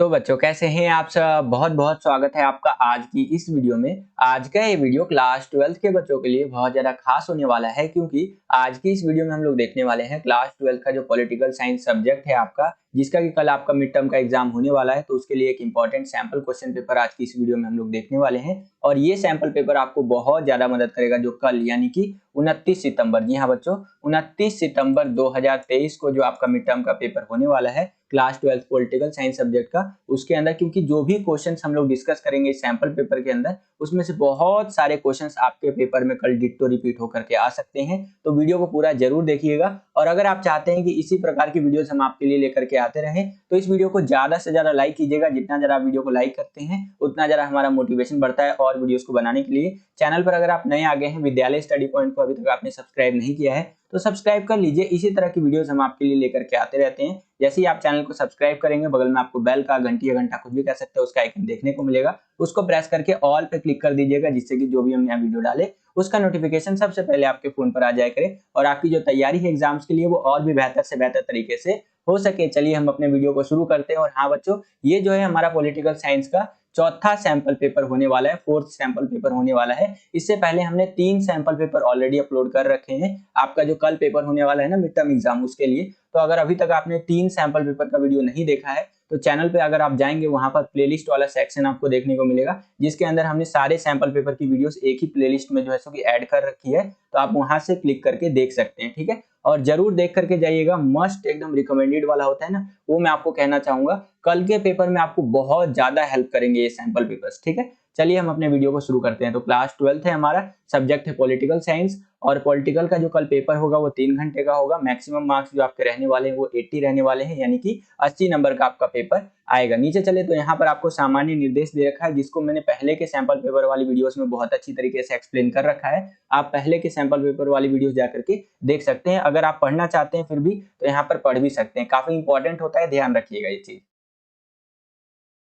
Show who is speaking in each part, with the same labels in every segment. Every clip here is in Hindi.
Speaker 1: तो बच्चों कैसे हैं आप सब। बहुत बहुत स्वागत है आपका आज की इस वीडियो में। आज का ये वीडियो क्लास 12th के बच्चों के लिए बहुत ज़्यादा खास होने वाला है, क्योंकि आज की इस वीडियो में हम लोग देखने वाले हैं क्लास 12th का जो पॉलिटिकल साइंस सब्जेक्ट है आपका, जिसका कि कल आपका मिड टर्म का एग्जाम होने वाला है। तो उसके लिए एक इंपॉर्टेंट सैंपल क्वेश्चन पेपर आज की इस वीडियो में हम लोग देखने वाले हैं। और ये सैंपल पेपर आपको बहुत ज़्यादा मदद करेगा, जो कल यानी कि 29 सितंबर, जी हाँ बच्चों, 29 सितंबर 2023 को जो आपका मिड टर्म का पेपर होने वाला है class 12th political science subject का, उसके अंदर क्योंकि जो भी क्वेश्चंस हम लोग डिस्कस करेंगे इस सैंपल पेपर के अंदर, उसमें से बहुत सारे क्वेश्चंस आपके पेपर में कल डिट्टो रिपीट होकर के आ सकते हैं। तो वीडियो को पूरा जरूर देखिएगा। और अगर आप चाहते हैं कि इसी प्रकार की वीडियोस हम आपके लिए लेकर के आते रहें, तो इस वीडियो को ज्यादा से ज्यादा लाइक कीजिएगा। जितना ज्यादा आप वीडियो को लाइक करते हैं उतना ज्यादा हमारा मोटिवेशन बढ़ता है और वीडियोस को बनाने के लिए। चैनल पर अगर आप नए आ गए हैं, विद्यालय स्टडी पॉइंट को अभी तक आपने सब्सक्राइब नहीं किया है तो सब्सक्राइब कर लीजिए। इसी तरह की वीडियोस हम आपके लिए लेकर के आते रहते हैं। जैसे ही आप चैनल को सब्सक्राइब करेंगे, बगल में आपको बेल का घंटी या घंटा कुछ भी कह सकते हैं उसका आइकन देखने को मिलेगा, उसको प्रेस करके ऑल पे क्लिक कर दीजिएगा, जिससे कि जो भी हम नया वीडियो डाले उसका नोटिफिकेशन सबसे पहले आपके फोन पर आ जाया करे और आपकी जो तैयारी है एग्जाम्स के लिए वो और भी बेहतर से बेहतर तरीके से हो सके। चलिए हम अपने वीडियो को शुरू करते हैं। और हाँ बच्चों, ये जो है हमारा पॉलिटिकल साइंस का चौथा सैंपल पेपर होने वाला है, फोर्थ सैंपल पेपर होने वाला है। इससे पहले हमने 3 सैंपल पेपर ऑलरेडी अपलोड कर रखे हैं आपका जो कल पेपर होने वाला है ना मिड टर्म एग्जाम, उसके लिए। तो अगर अभी तक आपने 3 सैंपल पेपर का वीडियो नहीं देखा है तो चैनल पे अगर आप जाएंगे, वहां पर प्लेलिस्ट वाला सेक्शन आपको देखने को मिलेगा, जिसके अंदर हमने सारे सैंपल पेपर की वीडियोस एक ही प्लेलिस्ट में जो है सो कि ऐड कर रखी है। तो आप वहां से क्लिक करके देख सकते हैं, ठीक है। और जरूर देख करके जाइएगा, मस्ट एकदम रिकमेंडेड वाला होता है ना, वो मैं आपको कहना चाहूंगा। कल के पेपर में आपको बहुत ज्यादा हेल्प करेंगे ये सैंपल पेपर्स, ठीक है। चलिए हम अपने वीडियो को शुरू करते हैं। तो क्लास 12th है हमारा, सब्जेक्ट है पॉलिटिकल साइंस, और पॉलिटिकल का जो कल पेपर होगा वो 3 घंटे का होगा। मैक्सिमम मार्क्स जो आपके रहने वाले हैं वो 80 रहने वाले हैं, यानी कि 80 नंबर का आपका पेपर आएगा। नीचे चले तो यहाँ पर आपको सामान्य निर्देश दे रखा है, जिसको मैंने पहले के सैंपल पेपर वाली वीडियोस में बहुत अच्छी तरीके से एक्सप्लेन कर रखा है। आप पहले के सैंपल पेपर वाली वीडियोस जाकर के देख सकते हैं। अगर आप पढ़ना चाहते हैं फिर भी तो यहाँ पर पढ़ भी सकते हैं, काफी इंपॉर्टेंट होता है, ध्यान रखिएगा ये चीज।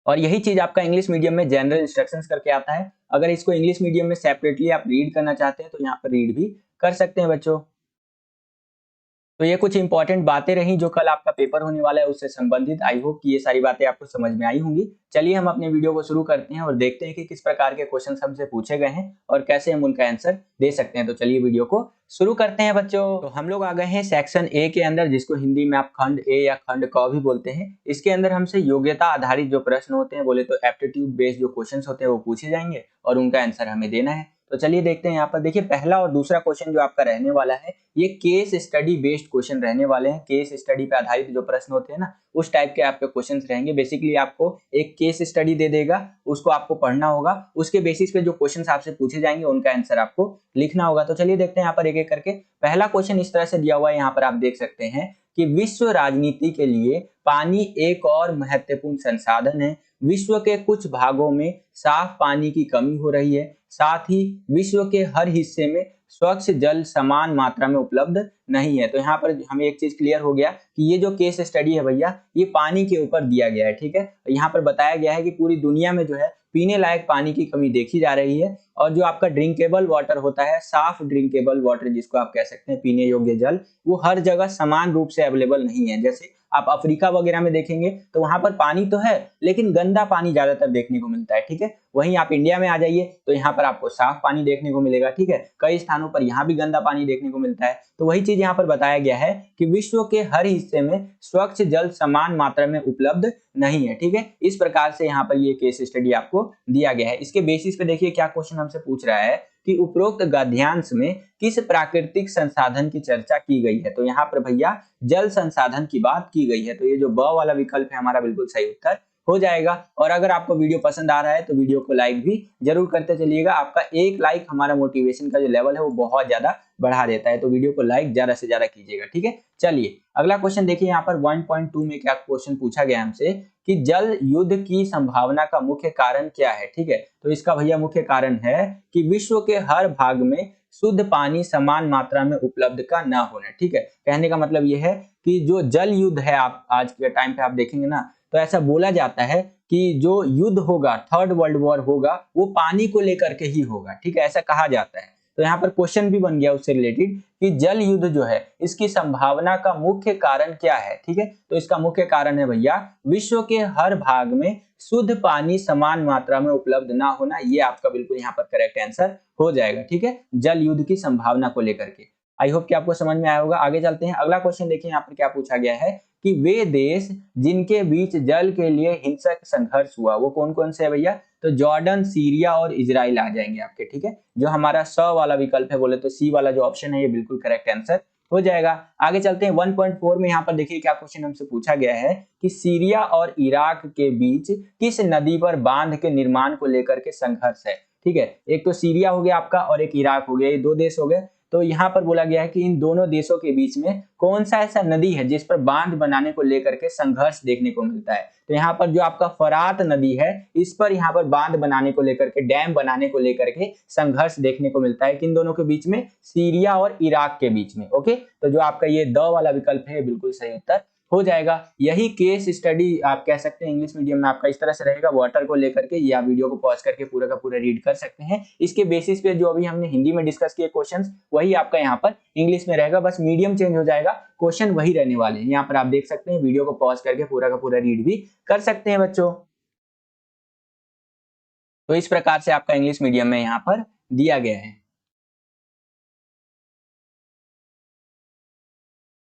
Speaker 1: और यही चीज आपका इंग्लिश मीडियम में जनरल इंस्ट्रक्शंस करके आता है। अगर इसको इंग्लिश मीडियम में सेपरेटली आप रीड करना चाहते हैं तो यहाँ पर रीड भी कर सकते हैं बच्चों। तो ये कुछ इंपॉर्टेंट बातें रही जो कल आपका पेपर होने वाला है उससे संबंधित। आई होप कि ये सारी बातें आपको समझ में आई होंगी। चलिए हम अपने वीडियो को शुरू करते हैं और देखते हैं कि किस प्रकार के क्वेश्चन हमसे पूछे गए हैं और कैसे हम उनका आंसर दे सकते हैं। तो चलिए वीडियो को शुरू करते हैं बच्चों। तो हम लोग आ गए हैं सेक्शन ए के अंदर, जिसको हिंदी में आप खंड ए या खंड क भी बोलते हैं। इसके अंदर हमसे योग्यता आधारित जो प्रश्न होते हैं, बोले तो एप्टीट्यूड बेस्ड जो क्वेश्चन होते हैं वो पूछे जाएंगे और उनका आंसर हमें देना है। तो चलिए देखते हैं। यहाँ पर देखिए पहला और दूसरा क्वेश्चन जो आपका रहने वाला है ये केस स्टडी बेस्ड क्वेश्चन रहने वाले हैं। केस स्टडी पे आधारित जो प्रश्न होते हैं ना, उस टाइप के आपके क्वेश्चंस रहेंगे। बेसिकली आपको एक केस स्टडी दे देगा, उसको आपको पढ़ना होगा, उसके बेसिस पे जो क्वेश्चंस आपसे पूछे जाएंगे उनका आंसर आपको लिखना होगा। तो चलिए देखते हैं यहाँ पर एक एक करके। पहला क्वेश्चन इस तरह से दिया हुआ है, यहाँ पर आप देख सकते हैं कि विश्व राजनीति के लिए पानी एक और महत्वपूर्ण संसाधन है। विश्व के कुछ भागों में साफ पानी की कमी हो रही है, साथ ही विश्व के हर हिस्से में स्वच्छ जल समान मात्रा में उपलब्ध नहीं है। तो यहाँ पर हमें एक चीज क्लियर हो गया कि ये जो केस स्टडी है भैया, ये पानी के ऊपर दिया गया है, ठीक है। यहाँ पर बताया गया है कि पूरी दुनिया में जो है पीने लायक पानी की कमी देखी जा रही है, और जो आपका ड्रिंकेबल वाटर होता है, साफ ड्रिंकेबल वाटर जिसको आप कह सकते हैं, पीने योग्य जल, वो हर जगह समान रूप से अवेलेबल नहीं है। जैसे आप अफ्रीका वगैरह में देखेंगे तो वहां पर पानी तो है लेकिन गंदा पानी ज्यादातर देखने को मिलता है, ठीक है। वहीं आप इंडिया में आ जाइए तो यहाँ पर आपको साफ पानी देखने को मिलेगा, ठीक है। कई स्थानों पर यहाँ भी गंदा पानी देखने को मिलता है। तो वही चीज यहाँ पर बताया गया है कि विश्व के हर हिस्से में स्वच्छ जल समान मात्रा में उपलब्ध नहीं है, ठीक है। इस प्रकार से यहाँ पर ये केस स्टडी आपको दिया गया है। इसके बेसिस पे देखिए क्या क्वेश्चन हमसे पूछ रहा है कि उपरोक्त गद्यांश में किस प्राकृतिक संसाधन की चर्चा की गई है। तो यहाँ पर भैया जल संसाधन की बात की गई है। तो ये जो ब वाला विकल्प है हमारा बिल्कुल सही उत्तर हो जाएगा। और अगर आपको वीडियो पसंद आ रहा है तो वीडियो को लाइक भी जरूर करते चलिएगा। आपका एक लाइक हमारा मोटिवेशन का जो लेवल है वो बहुत ज्यादा बढ़ा देता है। तो वीडियो को लाइक ज्यादा से ज्यादा कीजिएगा, ठीक है। चलिए अगला क्वेश्चन देखिए। यहाँ पर 1.2 में क्या क्वेश्चन पूछा गया हमसे कि जल युद्ध की संभावना का मुख्य कारण क्या है, ठीक है। तो इसका भैया मुख्य कारण है कि विश्व के हर भाग में शुद्ध पानी समान मात्रा में उपलब्ध का न होना, ठीक है। कहने का मतलब यह है कि जो जल युद्ध है, आप आज के टाइम पे आप देखेंगे ना, तो ऐसा बोला जाता है कि जो युद्ध होगा, थर्ड वर्ल्ड वॉर होगा, वो पानी को लेकर के ही होगा, ठीक है, ऐसा कहा जाता है। तो यहाँ पर क्वेश्चन भी बन गया उससे रिलेटेड कि जल युद्ध जो है इसकी संभावना का मुख्य कारण क्या है। ठीक है, तो इसका मुख्य कारण है भैया विश्व के हर भाग में शुद्ध पानी समान मात्रा में उपलब्ध ना होना। ये आपका बिल्कुल यहाँ पर करेक्ट आंसर हो जाएगा। ठीक है, जल युद्ध की संभावना को लेकर के। आई होप कि आपको समझ में आया होगा। आगे चलते हैं, अगला क्वेश्चन देखिए यहाँ पर क्या पूछा गया है कि वे देश जिनके बीच जल के लिए हिंसक संघर्ष हुआ वो कौन कौन से है भैया। तो जॉर्डन, सीरिया और इजराइल आ जाएंगे आपके। ठीक है, जो हमारा स वाला विकल्प है बोले तो सी वाला जो ऑप्शन है ये बिल्कुल करेक्ट आंसर हो जाएगा। आगे चलते हैं 1.4 में। यहाँ पर देखिए क्या क्वेश्चन हमसे पूछा गया है कि सीरिया और इराक के बीच किस नदी पर बांध के निर्माण को लेकर के संघर्ष है। ठीक है, एक तो सीरिया हो गया आपका और एक इराक हो गया, ये दो देश हो गए। तो यहाँ पर बोला गया है कि इन दोनों देशों के बीच में कौन सा ऐसा नदी है जिस पर बांध बनाने को लेकर के संघर्ष देखने को मिलता है। तो यहाँ पर जो आपका फरात नदी है इस पर यहाँ पर बांध बनाने को लेकर के, डैम बनाने को लेकर के संघर्ष देखने को मिलता है किन दोनों के बीच में, सीरिया और इराक के बीच में। ओके, तो जो आपका ये द वाला विकल्प है बिल्कुल सही उत्तर हो जाएगा। यही केस स्टडी आप कह सकते हैं इंग्लिश मीडियम में आपका इस तरह से रहेगा वाटर को लेकर के। या वीडियो को पॉज करके पूरा का पूरा रीड कर सकते हैं। इसके बेसिस पे जो अभी हमने हिंदी में डिस्कस किए क्वेश्चंस वही आपका यहाँ पर इंग्लिश में रहेगा, बस मीडियम चेंज हो जाएगा, क्वेश्चन वही रहने वाले हैं। यहाँ पर आप देख सकते हैं, वीडियो को पॉज करके पूरा का पूरा रीड भी कर सकते हैं बच्चों। तो इस प्रकार से आपका इंग्लिश मीडियम में यहाँ पर दिया गया है।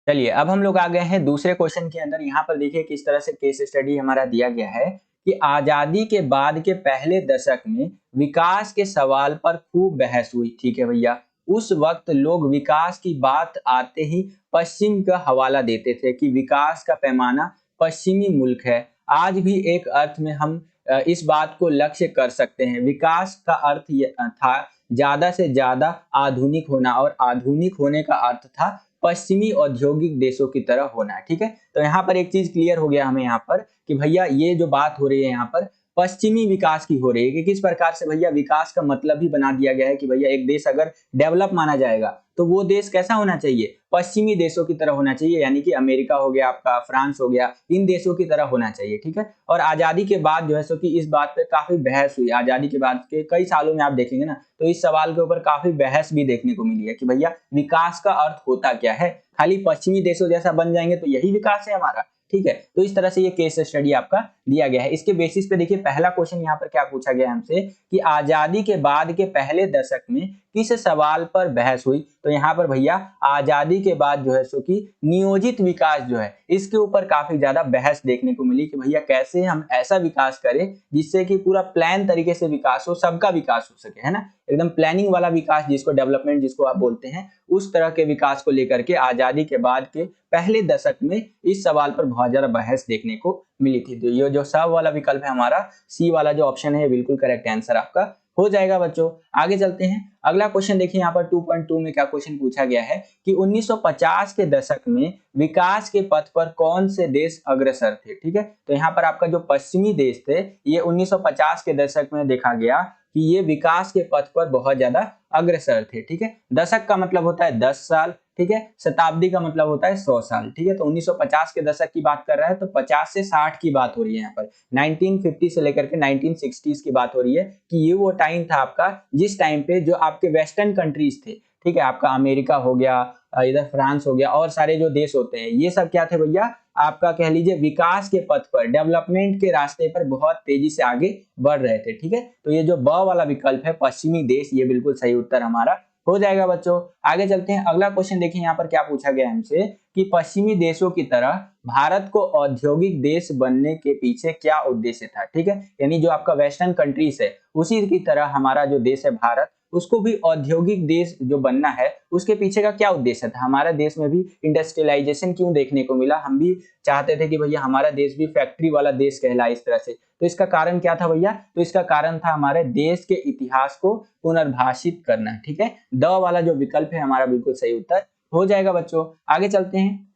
Speaker 1: चलिए अब हम लोग आ गए हैं दूसरे क्वेश्चन के अंदर। यहाँ पर देखिए किस तरह से केस स्टडी हमारा दिया गया है कि आजादी के बाद के पहले दशक में विकास के सवाल पर खूब बहस हुई। ठीक है भैया, उस वक्त लोग विकास की बात आते ही पश्चिम का हवाला देते थे कि विकास का पैमाना पश्चिमी मुल्क है। आज भी एक अर्थ में हम इस बात को लक्ष्य कर सकते हैं। विकास का अर्थ था ज्यादा से ज्यादा आधुनिक होना और आधुनिक होने का अर्थ था पश्चिमी औद्योगिक देशों की तरह होना है। ठीक है, तो यहाँ पर एक चीज क्लियर हो गया हमें यहाँ पर कि भैया ये जो बात हो रही है यहाँ पर पश्चिमी विकास की हो रही है कि किस प्रकार से भैया विकास का मतलब ही बना दिया गया है कि भैया एक देश अगर डेवलप माना जाएगा तो वो देश कैसा होना चाहिए, पश्चिमी देशों की तरह होना चाहिए, यानी कि अमेरिका हो गया आपका, फ्रांस हो गया, इन देशों की तरह होना चाहिए। ठीक है, और आजादी के बाद जो है सो कि इस बात पे काफी बहस हुई। आजादी के बाद के कई सालों में आप देखेंगे ना तो इस सवाल के ऊपर काफी बहस भी देखने को मिली है कि भैया विकास का अर्थ होता क्या है, खाली पश्चिमी देशों जैसा बन जाएंगे तो यही विकास है हमारा। ठीक है, तो इस तरह से ये केस स्टडी आपका दिया गया है। इसके बेसिस पे देखिए पहला क्वेश्चन यहाँ पर क्या पूछा गया हमसे कि आजादी के बाद के पहले दशक में किस सवाल पर बहस हुई। तो यहाँ पर भैया आजादी के बाद जो है सो कि नियोजित विकास जो है इसके ऊपर काफी ज्यादा बहस देखने को मिली कि भैया कैसे हम ऐसा विकास करें जिससे कि पूरा प्लान तरीके से विकास हो, सबका विकास हो सके, है ना, एकदम प्लानिंग वाला विकास जिसको डेवलपमेंट जिसको आप बोलते हैं, उस तरह के विकास को लेकर के आजादी के बाद के पहले दशक में इस सवाल पर बहुत ज्यादा बहस देखने को मिली थी। तो ये जो सब वाला विकल्प है हमारा सी वाला जो ऑप्शन है बिल्कुल करेक्ट आंसर आपका हो जाएगा बच्चों। आगे चलते हैं, अगला क्वेश्चन देखिए यहाँ पर 2.2 में क्या क्वेश्चन पूछा गया है कि 1950 के दशक में विकास के पथ पर कौन से देश अग्रसर थे। ठीक है, तो यहाँ पर आपका जो पश्चिमी देश थे ये 1950 के दशक में देखा गया कि ये विकास के पथ पर बहुत ज्यादा अग्रसर थे। ठीक है, दशक का मतलब होता है 10 साल, ठीक है, शताब्दी का मतलब होता है 100 साल। ठीक है, तो 1950 के दशक की बात कर रहा है तो 50 से 60 की बात हो रही है यहाँ पर, 1950 से लेकर के 1960s की बात हो रही है कि ये वो टाइम था आपका जिस टाइम पे जो आपके वेस्टर्न कंट्रीज थे, ठीक है, आपका अमेरिका हो गया, इधर फ्रांस हो गया और सारे जो देश होते हैं ये सब क्या थे भैया, आपका कह लीजिए विकास के पथ पर, डेवलपमेंट के रास्ते पर बहुत तेजी से आगे बढ़ रहे थे। ठीक है, तो ये जो ब वाला विकल्प है पश्चिमी देश, ये बिल्कुल सही उत्तर हमारा हो जाएगा बच्चों। आगे चलते हैं, अगला क्वेश्चन देखिए यहाँ पर क्या पूछा गया हमसे कि पश्चिमी देशों की तरह भारत को औद्योगिक देश बनने के पीछे क्या उद्देश्य था। ठीक है, यानी जो आपका वेस्टर्न कंट्रीज है उसी की तरह हमारा जो देश है भारत, उसको भी औद्योगिक देश जो बनना है उसके पीछे का क्या उद्देश्य था। हमारा देश में भी इंडस्ट्रियलाइजेशन क्यों देखने को मिला, हम भी चाहते थे कि भैया हमारा देश भी फैक्ट्री वाला देश कहलाए इस तरह से। तो इसका कारण क्या था भैया, तो इसका कारण था हमारे देश के इतिहास को पुनर्भाषित करना। ठीक है, द वाला जो विकल्प है हमारा बिल्कुल सही उत्तर हो जाएगा बच्चों। आगे चलते हैं,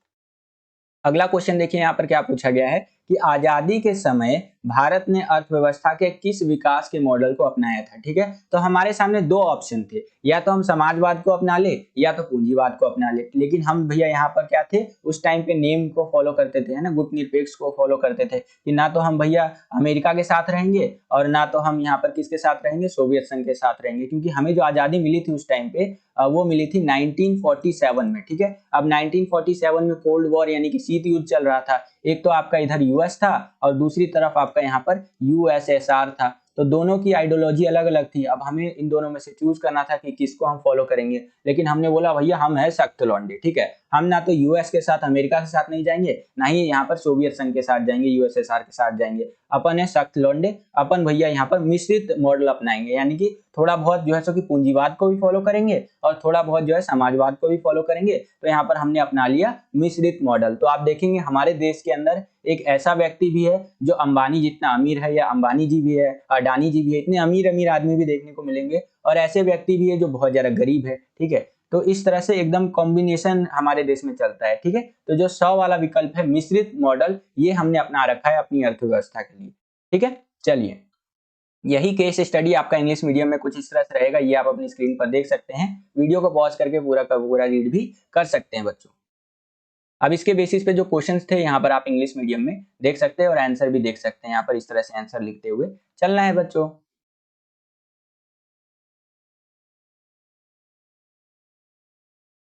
Speaker 1: अगला क्वेश्चन देखिए यहाँ पर क्या पूछा गया है कि आजादी के समय भारत ने अर्थव्यवस्था के किस विकास के मॉडल को अपनाया था। ठीक है, तो हमारे सामने दो ऑप्शन थे, या तो हम समाजवाद को अपना ले या तो पूंजीवाद को अपना ले। लेकिन हम भैया यहाँ पर क्या थे, उस टाइम पे नेम को फॉलो करते थे, है ना, गुटनिरपेक्ष को फॉलो करते थे कि ना तो हम भैया अमेरिका के साथ रहेंगे और ना तो हम यहाँ पर किसके साथ रहेंगे, सोवियत संघ के साथ रहेंगे। क्योंकि हमें जो आजादी मिली थी उस टाइम पे वो मिली थी 1947 में। ठीक है, अब 1947 में कोल्ड वॉर यानी कि शीत युद्ध चल रहा था। एक तो आपका इधर यूएस था और दूसरी तरफ आपका यहाँ पर यूएसएसआर था। तो दोनों की आइडियोलॉजी अलग अलग थी। अब हमें इन दोनों में से चूज करना था कि किसको हम फॉलो करेंगे। लेकिन हमने बोला भैया हम है सख्त लौंडे। ठीक है, हम ना तो यूएस के साथ अमेरिका के साथ नहीं जाएंगे, ना ही यहाँ पर सोवियत संघ के साथ जाएंगे, यूएसएसआर के साथ जाएंगे। अपन है सख्त लौंडे। अपन भैया यहाँ पर मिश्रित मॉडल अपनाएंगे, यानी कि थोड़ा बहुत जो है सो कि पूंजीवाद को भी फॉलो करेंगे और थोड़ा बहुत जो है समाजवाद को भी फॉलो करेंगे। तो यहाँ पर हमने अपना लिया मिश्रित मॉडल। तो आप देखेंगे हमारे देश के अंदर एक ऐसा व्यक्ति भी है जो अंबानी जितना अमीर है, या अंबानी जी भी है, अडानी जी भी है, इतने अमीर अमीर आदमी भी देखने को मिलेंगे, और ऐसे व्यक्ति भी है जो बहुत ज्यादा गरीब है। ठीक है, तो इस तरह से एकदम कॉम्बिनेशन हमारे देश में चलता है। ठीक है, तो जो 100 वाला विकल्प है मिश्रित मॉडल, ये हमने अपना रखा है अपनी अर्थव्यवस्था के लिए। ठीक है, चलिए, यही केस स्टडी आपका इंग्लिश मीडियम में कुछ इस तरह से रहेगा। ये आप अपनी स्क्रीन पर देख सकते हैं, वीडियो को पॉज करके पूरा का पूरा रीड भी कर सकते हैं बच्चों। अब इसके बेसिस पे जो क्वेश्चंस थे यहाँ पर आप इंग्लिश मीडियम में देख सकते हैं और आंसर भी देख सकते हैं। यहाँ पर इस तरह से आंसर लिखते हुए चलना है बच्चों।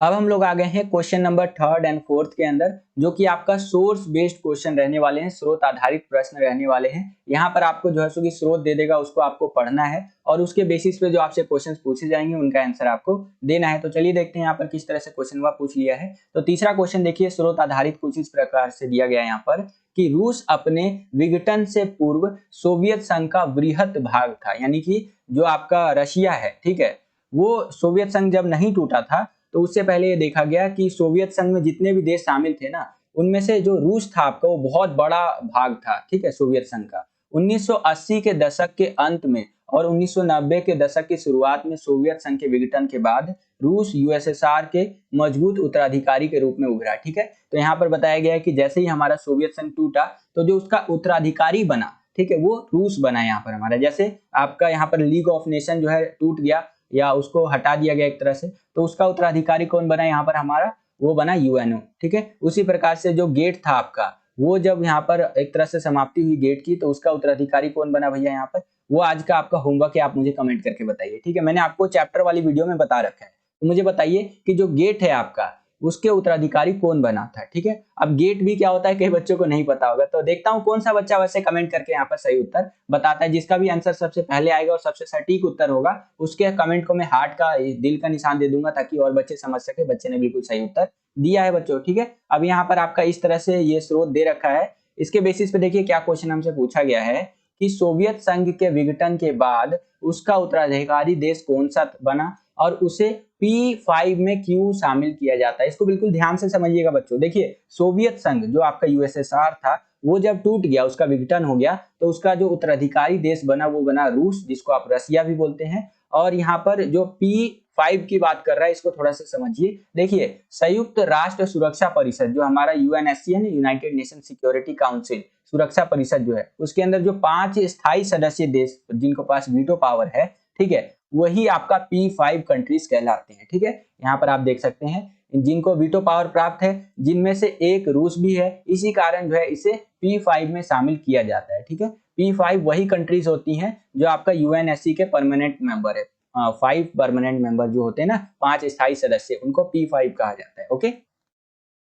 Speaker 1: अब हम लोग आ गए हैं question number 3rd and 4th के अंदर, जो कि आपका सोर्स बेस्ड क्वेश्चन रहने वाले हैं, स्रोत आधारित प्रश्न रहने वाले हैं। यहाँ पर आपको जो है सो कि स्रोत दे देगा, उसको आपको पढ़ना है और उसके बेसिस पे जो आपसे क्वेश्चंस पूछे जाएंगे उनका आंसर आपको देना है। तो चलिए देखते हैं यहाँ पर किस तरह से क्वेश्चन हुआ पूछ लिया है। तो तीसरा क्वेश्चन देखिए, स्रोत आधारित कुछ इस प्रकार से दिया गया है यहाँ पर कि रूस अपने विघटन से पूर्व सोवियत संघ का वृहत भाग था। यानी कि जो आपका रशिया है, ठीक है, वो सोवियत संघ जब नहीं टूटा था तो उससे पहले ये देखा गया कि सोवियत संघ में जितने भी देश शामिल थे ना, उनमें से जो रूस था आपका वो बहुत बड़ा भाग था। ठीक है, सोवियत संघ का 1980 के दशक के अंत में और 1990 के दशक की शुरुआत में सोवियत संघ के विघटन के बाद रूस यूएसएसआर के मजबूत उत्तराधिकारी के रूप में उभरा। ठीक है, तो यहाँ पर बताया गया है कि जैसे ही हमारा सोवियत संघ टूटा तो जो उसका उत्तराधिकारी बना, ठीक है, वो रूस बना। यहाँ पर हमारा जैसे आपका यहाँ पर लीग ऑफ नेशन जो है टूट गया या उसको हटा दिया गया एक तरह से, तो उसका उत्तराधिकारी कौन बना यहाँ पर हमारा, वो बना यूएनओ। ठीक है, उसी प्रकार से जो गेट था आपका, वो जब यहाँ पर एक तरह से समाप्ति हुई गेट की, तो उसका उत्तराधिकारी कौन बना भैया यहाँ पर, वो आज का आपका होमवर्क है, आप मुझे कमेंट करके बताइए। ठीक है, मैंने आपको चैप्टर वाली वीडियो में बता रखा है, तो मुझे बताइए कि जो गेट है आपका उसके उत्तराधिकारी कौन बना था। ठीक है, अब गेट भी क्या होता है कई बच्चों को नहीं पता होगा, तो देखता हूँ कौन सा बच्चा वैसे कमेंट करके यहाँ पर सही उत्तर बताता है। जिसका भी आंसर सबसे पहले आएगा और सबसे सटीक उत्तर होगा, उसके कमेंट को मैं हार्ट का दिल का निशान दे दूंगा, ताकि और बच्चे समझ सके बच्चे ने बिल्कुल सही उत्तर दिया है बच्चों। ठीक है, अब यहाँ पर आपका इस तरह से ये स्रोत दे रखा है। इसके बेसिस पे देखिए क्या क्वेश्चन हमसे पूछा गया है कि सोवियत संघ के विघटन के बाद उसका उत्तराधिकारी देश कौन सा बना और उसे P5 में क्यों शामिल किया जाता है। इसको बिल्कुल ध्यान से समझिएगा बच्चों। देखिए, सोवियत संघ जो आपका यूएसएसआर था, वो जब टूट गया, उसका विघटन हो गया, तो उसका जो उत्तराधिकारी देश बना वो बना रूस, जिसको आप रसिया भी बोलते हैं। और यहाँ पर जो P5 की बात कर रहा है, इसको थोड़ा सा समझिए। देखिए, संयुक्त राष्ट्र सुरक्षा परिषद जो हमारा यूएनएससी है, यूनाइटेड नेशन सिक्योरिटी काउंसिल सुरक्षा परिषद जो है, उसके अंदर जो 5 स्थायी सदस्य देश जिनको पास वीटो पावर है, ठीक है, वही आपका P5 कंट्रीज कहलाते हैं। ठीक है, यहाँ पर आप देख सकते हैं जिनको वीटो पावर प्राप्त है, जिनमें से एक रूस भी है। इसी कारण जो है इसे P5 में शामिल किया जाता है। ठीक है, P5 वही कंट्रीज होती हैं जो आपका यूएनएससी के परमानेंट मेंबर है। 5 परमानेंट मेंबर जो होते हैं ना, 5 स्थायी सदस्य, उनको P5 कहा जाता है। ओके,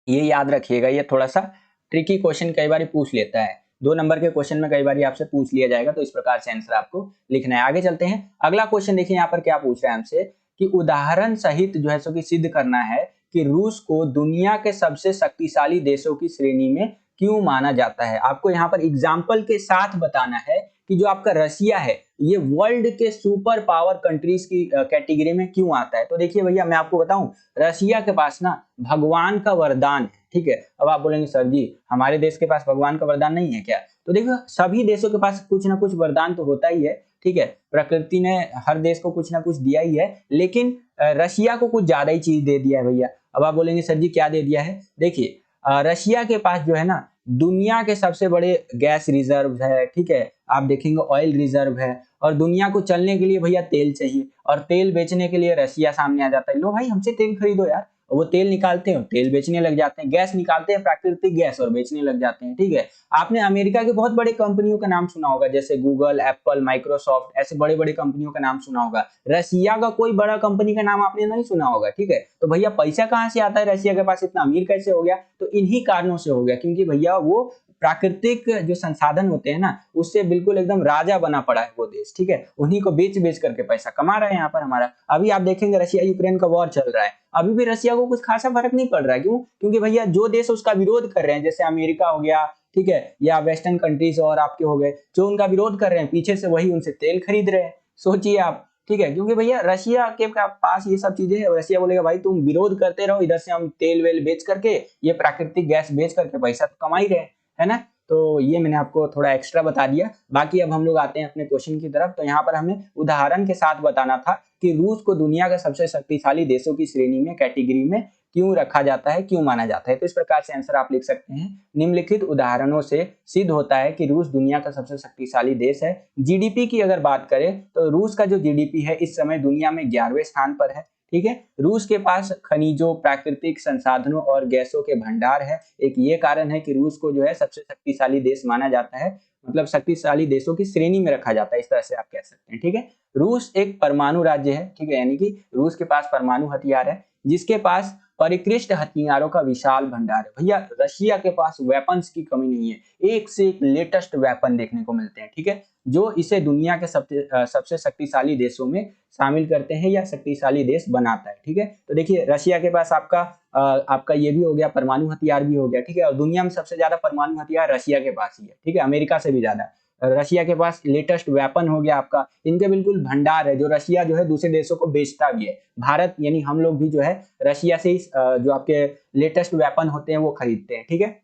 Speaker 1: ये याद रखिएगा, ये थोड़ा सा ट्रिकी क्वेश्चन कई बार पूछ लेता है। 2 नंबर के क्वेश्चन में कई बार आपसे पूछ लिया जाएगा, तो इस प्रकार से आंसर आपको लिखना है। आगे चलते हैं, अगला क्वेश्चन देखिए यहाँ पर क्या पूछ रहा है हमसे कि उदाहरण सहित जो है सो कि सिद्ध करना है कि रूस को दुनिया के सबसे शक्तिशाली देशों की श्रेणी में क्यों माना जाता है। आपको यहाँ पर एग्जाम्पल के साथ बताना है कि जो आपका रशिया है ये वर्ल्ड के सुपर पावर कंट्रीज की कैटेगरी में क्यों आता है। तो देखिए भैया, मैं आपको बताऊं, रशिया के पास ना भगवान का वरदान है। ठीक है, अब आप बोलेंगे सर जी हमारे देश के पास भगवान का वरदान नहीं है क्या। तो देखो, सभी देशों के पास कुछ ना कुछ वरदान तो होता ही है। ठीक है, प्रकृति ने हर देश को कुछ ना कुछ दिया ही है, लेकिन रशिया को कुछ ज्यादा ही चीज दे दिया है भैया। अब आप बोलेंगे सर जी क्या दे दिया है। देखिए, रशिया के पास जो है ना दुनिया के सबसे बड़े गैस रिजर्व है, ठीक है, आप देखेंगे ऑयल रिजर्व है, और दुनिया को चलने के लिए भैया तेल चाहिए, और तेल बेचने के लिए रशिया सामने आ जाता है, लो भाई हमसे तेल खरीदो यार, वो तेल निकालते हैं, तेल बेचने लग जाते हैं, गैस निकालते हैं प्राकृतिक गैस और बेचने लग जाते हैं, ठीक है। आपने अमेरिका के बहुत बड़े कंपनियों का नाम सुना होगा, जैसे गूगल, एप्पल, माइक्रोसॉफ्ट, ऐसे बड़े बड़े कंपनियों का नाम सुना होगा। रशिया का कोई बड़ा कंपनी का नाम आपने नहीं सुना होगा, ठीक है। तो भैया पैसा कहाँ से आता है, रशिया के पास इतना अमीर कैसे हो गया, तो इन्हीं कारणों से हो गया, क्योंकि भैया वो प्राकृतिक जो संसाधन होते हैं ना, उससे बिल्कुल एकदम राजा बना पड़ा है वो देश, ठीक है, उन्हीं को बेच बेच करके पैसा कमा रहा है यहाँ पर हमारा। अभी आप देखेंगे रशिया यूक्रेन का वॉर चल रहा है, अभी भी रशिया को कुछ खासा फर्क नहीं पड़ रहा है, क्यों, क्योंकि भैया जो देश उसका विरोध कर रहे हैं, जैसे अमेरिका हो गया, ठीक है, या वेस्टर्न कंट्रीज और आपके हो गए, जो उनका विरोध कर रहे हैं पीछे से वही उनसे तेल खरीद रहे हैं, सोचिए आप, ठीक है, क्योंकि भैया रशिया के पास ये सब चीजें है, रशिया बोलेगा भाई तुम विरोध करते रहो, इधर से हम तेल वेल बेच करके, ये प्राकृतिक गैस बेच करके पैसा तो कमा ही रहे हैं, है ना। तो ये मैंने आपको थोड़ा एक्स्ट्रा बता दिया। बाकी अब हम लोग आते हैं अपने क्वेश्चन की तरफ। तो यहाँ पर हमें उदाहरण के साथ बताना था कि रूस को दुनिया का सबसे शक्तिशाली देशों की श्रेणी में, कैटेगरी में क्यों रखा जाता है, क्यों माना जाता है। तो इस प्रकार से आंसर आप लिख सकते हैं, निम्नलिखित उदाहरणों से सिद्ध होता है कि रूस दुनिया का सबसे शक्तिशाली देश है। जीडीपी की अगर बात करें तो रूस का जो जीडीपी है इस समय दुनिया में 11वें स्थान पर है, ठीक है। रूस के पास खनिजों, प्राकृतिक संसाधनों और गैसों के भंडार है। एक ये कारण है कि रूस को जो है सबसे शक्तिशाली देश माना जाता है, मतलब शक्तिशाली देशों की श्रेणी में रखा जाता है, इस तरह से आप कह सकते हैं, ठीक है। रूस एक परमाणु राज्य है, ठीक है, यानी कि रूस के पास परमाणु हथियार है, जिसके पास परिष्कृत हथियारों का विशाल भंडार है। भैया रशिया के पास वेपन्स की कमी नहीं है, एक से एक लेटेस्ट वेपन देखने को मिलते हैं, ठीक है, जो इसे दुनिया के सबसे शक्तिशाली देशों में शामिल करते हैं या शक्तिशाली देश बनाता है, ठीक है। तो देखिए रशिया के पास आपका ये भी हो गया, परमाणु हथियार भी हो गया, ठीक है, और दुनिया में सबसे ज्यादा परमाणु हथियार रशिया के पास ही है, ठीक है, अमेरिका से भी ज्यादा। रशिया के पास लेटेस्ट वेपन हो गया आपका, इनके बिल्कुल भंडार है, जो रशिया जो है दूसरे देशों को बेचता भी है। भारत यानी हम लोग भी जो है रशिया से जो आपके लेटेस्ट वेपन होते हैं वो खरीदते हैं, ठीक है।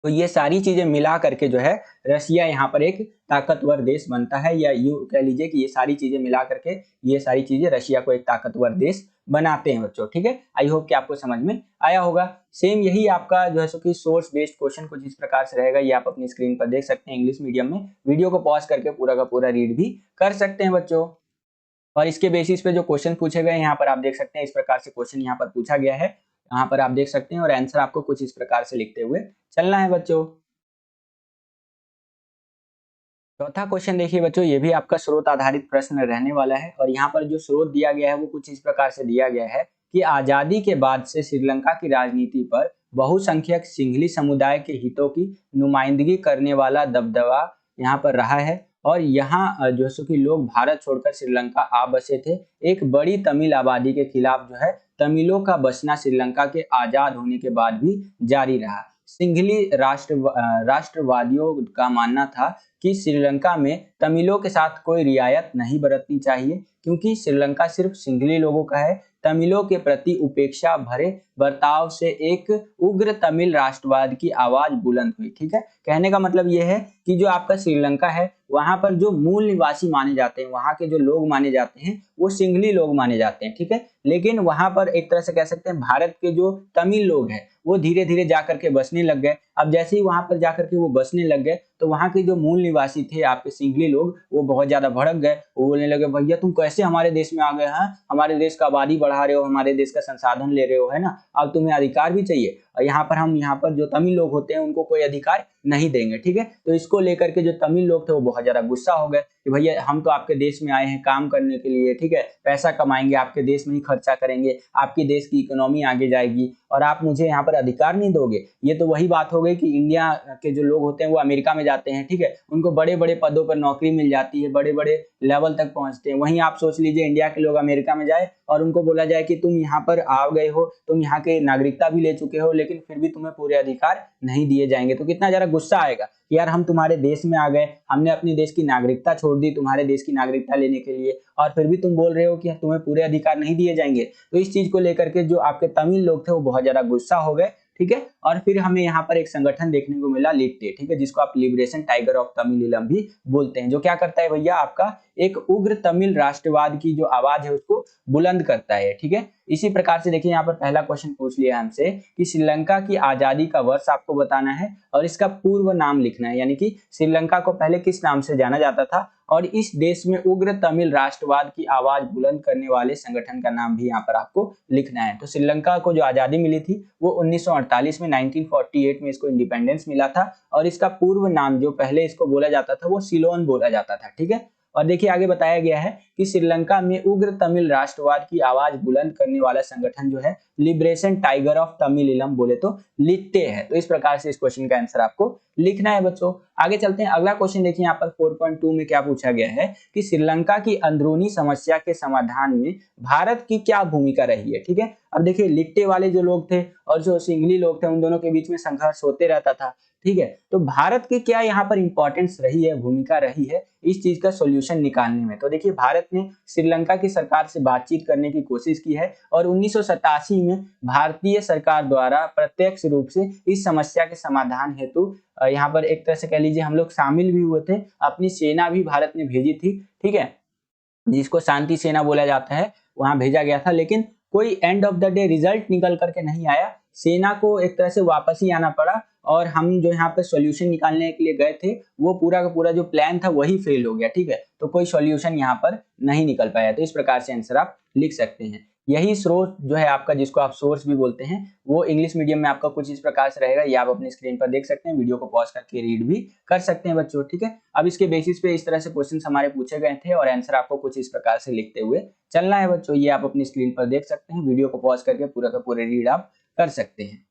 Speaker 1: तो ये सारी चीजें मिला करके जो है रशिया यहाँ पर एक ताकतवर देश बनता है, या यूं कह लीजिए कि ये सारी चीजें मिला करके ये सारी चीजें रशिया को एक ताकतवर देश बनाते हैं बच्चों, ठीक है। आई होप कि आपको समझ में आया होगा। सेम यही आपका जो है सो कि सोर्स बेस्ड क्वेश्चन कुछ इस प्रकार से रहेगा, ये आप अपनी स्क्रीन पर देख सकते हैं इंग्लिश मीडियम में। वीडियो को पॉज करके पूरा का पूरा रीड भी कर सकते हैं बच्चों, और इसके बेसिस पे जो क्वेश्चन पूछे गए यहाँ पर आप देख सकते हैं, इस प्रकार से क्वेश्चन यहाँ पर पूछा गया है, यहाँ पर आप देख सकते हैं, और आंसर आपको कुछ इस प्रकार से लिखते हुए चलना है बच्चों। चौथा क्वेश्चन देखिए बच्चों, ये भी आपका स्रोत आधारित प्रश्न रहने वाला है, और यहाँ पर जो स्रोत दिया गया है वो कुछ इस प्रकार से दिया गया है कि आजादी के बाद से श्रीलंका की राजनीति पर बहुसंख्यक सिंघली समुदाय के हितों की नुमाइंदगी करने वाला दबदबा यहाँ पर रहा है, और यहाँ जो सो कि लोग भारत छोड़कर श्रीलंका आ बसे थे। एक बड़ी तमिल आबादी के खिलाफ जो है तमिलों का बसना श्रीलंका के आजाद होने के बाद भी जारी रहा। सिंघली राष्ट्रवादियों का मानना था कि श्रीलंका में तमिलों के साथ कोई रियायत नहीं बरतनी चाहिए, क्योंकि श्रीलंका सिर्फ सिंघली लोगों का है। तमिलों के प्रति उपेक्षा भरे बर्ताव से एक उग्र तमिल राष्ट्रवाद की आवाज बुलंद हुई, ठीक है। कहने का मतलब यह है कि जो आपका श्रीलंका है वहां पर जो मूल निवासी माने जाते हैं, वहां के जो लोग माने जाते हैं वो सिंघली लोग माने जाते हैं, ठीक है। लेकिन वहां पर एक तरह से कह सकते हैं भारत के जो तमिल लोग हैं वो धीरे धीरे जाकर के बसने लग गए। अब जैसे ही वहां पर जाकर के वो बसने लग गए तो वहां के जो मूल निवासी थे आपके सिंघली लोग, वो बहुत ज्यादा भड़क गए। वो बोलने लगे भैया तुम कैसे हमारे देश में आ गए हैं, हमारे देश का आबादी बढ़ा रहे हो, हमारे देश का संसाधन ले रहे हो, है ना, अब तुम्हें अधिकार भी चाहिए, और यहाँ पर जो तमिल लोग होते हैं उनको कोई अधिकार नहीं देंगे, ठीक है। तो इसको लेकर के जो तमिल लोग थे वो बहुत ज्यादा गुस्सा हो गए कि भैया हम तो आपके देश में आए हैं काम करने के लिए, ठीक है, पैसा कमाएंगे, आपके देश में ही खर्चा करेंगे, आपके देश की इकोनॉमी आगे जाएगी, और आप मुझे यहाँ पर अधिकार नहीं दोगे। ये तो वही बात हो गई कि इंडिया के जो लोग होते हैं वो अमेरिका में जाते हैं, ठीक है, उनको बड़े बड़े पदों पर नौकरी मिल जाती है, बड़े बड़े लेवल तक पहुंचते हैं। वहीं आप सोच लीजिए इंडिया के लोग अमेरिका में जाए और उनको बोला जाए कि तुम यहाँ पर आ गए हो, तुम यहाँ के नागरिकता भी ले चुके हो, लेकिन फिर भी तुम्हें पूरे अधिकार नहीं दिए जाएंगे, तो कितना ज्यादा गुस्सा आएगा कि यार हम तुम्हारे देश में आ गए, हमने अपने देश की नागरिकता छोड़ दी तुम्हारे देश की नागरिकता लेने के लिए, और फिर भी तुम बोल रहे हो कि तुम्हें पूरे अधिकार नहीं दिए जाएंगे। तो इस चीज को लेकर के जो आपके तमिल लोग थे वो बहुत ज्यादा गुस्सा हो गए, ठीक है। और फिर हमें यहाँ पर एक संगठन देखने को मिला लिट्टे, ठीक है, जिसको आप लिबरेशन टाइगर ऑफ तमिलिलम भी बोलते हैं, जो क्या करता है भैया आपका एक उग्र तमिल राष्ट्रवाद की जो आवाज है उसको बुलंद करता है, ठीक है। इसी प्रकार से देखिए यहाँ पर पहला क्वेश्चन पूछ लिया हमसे कि श्रीलंका की आजादी का वर्ष आपको बताना है और इसका पूर्व नाम लिखना है, यानी कि श्रीलंका को पहले किस नाम से जाना जाता था और इस देश में उग्र तमिल राष्ट्रवाद की आवाज बुलंद करने वाले संगठन का नाम भी यहाँ पर आपको लिखना है। तो श्रीलंका को जो आजादी मिली थी वो 1948 में, 1948 में इसको इंडिपेंडेंस मिला था और इसका पूर्व नाम जो पहले इसको बोला जाता था वो सिलोन बोला जाता था, ठीक है। और देखिए आगे बताया गया है कि श्रीलंका में उग्र तमिल राष्ट्रवाद की आवाज बुलंद करने वाला संगठन जो है लिबरेशन टाइगर ऑफ तमिलिलम बोले तो लिट्टे है। तो इस प्रकार से इस क्वेश्चन का आंसर आपको लिखना है बच्चों। आगे चलते हैं, अगला क्वेश्चन देखिए यहाँ पर 4.2 में क्या पूछा गया है कि श्रीलंका की अंदरूनी समस्या के समाधान में भारत की क्या भूमिका रही है, ठीक है। अब देखिए लिट्टे वाले जो लोग थे और जो सिंघली लोग थे उन दोनों के बीच में संघर्ष होते रहता था, ठीक है। तो भारत की क्या यहाँ पर इंपॉर्टेंस रही है, भूमिका रही है इस चीज का सॉल्यूशन निकालने में। तो देखिए भारत ने श्रीलंका की सरकार से बातचीत करने की कोशिश की है और 1987 में भारतीय सरकार द्वारा प्रत्यक्ष रूप से इस समस्या के समाधान हेतु यहाँ पर एक तरह से कह लीजिए हम लोग शामिल भी हुए थे, अपनी सेना भी भारत ने भेजी थी, ठीक है, जिसको शांति सेना बोला जाता है, वहां भेजा गया था। लेकिन कोई end of the day result निकल करके नहीं आया, सेना को एक तरह से वापस ही आना पड़ा और हम जो यहाँ पे सॉल्यूशन निकालने के लिए गए थे वो पूरा का पूरा जो प्लान था वही फेल हो गया, ठीक है। तो कोई सॉल्यूशन यहाँ पर नहीं निकल पाया। तो इस प्रकार से आंसर आप लिख सकते हैं। यही स्रोत जो है आपका, जिसको आप सोर्स भी बोलते हैं, वो इंग्लिश मीडियम में आपका कुछ इस प्रकार से रहेगा। ये आप अपनी स्क्रीन पर देख सकते हैं, वीडियो को पॉज करके रीड भी कर सकते हैं बच्चों, ठीक है। अब इसके बेसिस पे इस तरह से क्वेश्चन हमारे पूछे गए थे और आंसर आपको कुछ इस प्रकार से लिखते हुए चलना है बच्चों। ये आप अपनी स्क्रीन पर देख सकते हैं, वीडियो को पॉज करके पूरा का पूरा रीड आप कर सकते हैं।